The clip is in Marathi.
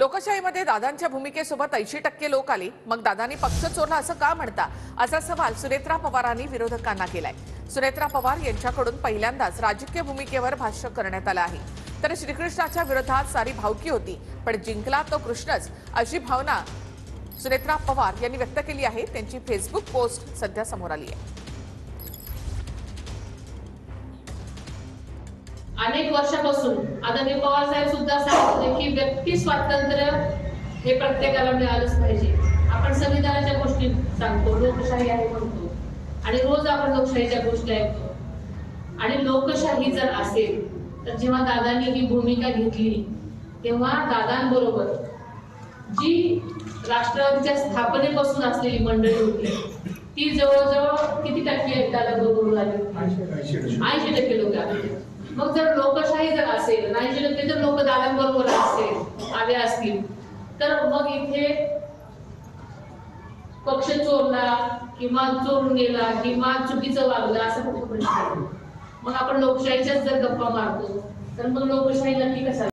लोकशाहीमध्ये दादांच्या भूमिकेसोबत 80% लोक आले, मग दादांनी पक्ष चोरला असं का म्हणता, असा सवाल सुनेत्रा पवारांनी विरोधकांना केलाय। सुनेत्रा पवार यांच्याकडून पहिल्यांदाच राजकीय भूमिकेवर भाष्य करण्यात आलं आहे। तर श्रीकृष्णाच्या विरोधात सारी भावकी होती, पण जिंकला तो कृष्णच, अशी भावना सुनेत्रा पवार यांनी व्यक्त केली आहे। त्यांची फेसबुक पोस्ट सध्या समोर आली आहे। अनेक वर्षापासून आदरणीय पवार साहेब सुद्धा सांगतात की व्यक्ती स्वातंत्र्य हे प्रत्येकाला मिळालंच पाहिजे। आपण संविधानाच्या गोष्टी सांगतो, लोकशाही आहे म्हणतो आणि रोज आपण लोकशाहीच्या गोष्टी ऐकतो। आणि लोकशाही जर असेल तर जेव्हा दादांनी ही भूमिका घेतली तेव्हा दादांबरोबर जी राष्ट्राच्या स्थापनेपासून असलेली मंडळी होती ती जवळजवळ किती टक्के दादा बरोबर आली? 80% लोक आले। मग जर लोकशाही जर असेल, 80% जर लोक दादांबरोबर आले असतील तर मग इथे पक्ष चोरला किंवा चोरून गेला किंवा चुकीचं वागलं असं कुठे प्रश्न? मग आपण लोकशाहीच्याच जर गप्पा मारतो तर मग लोकशाही नक्की कसा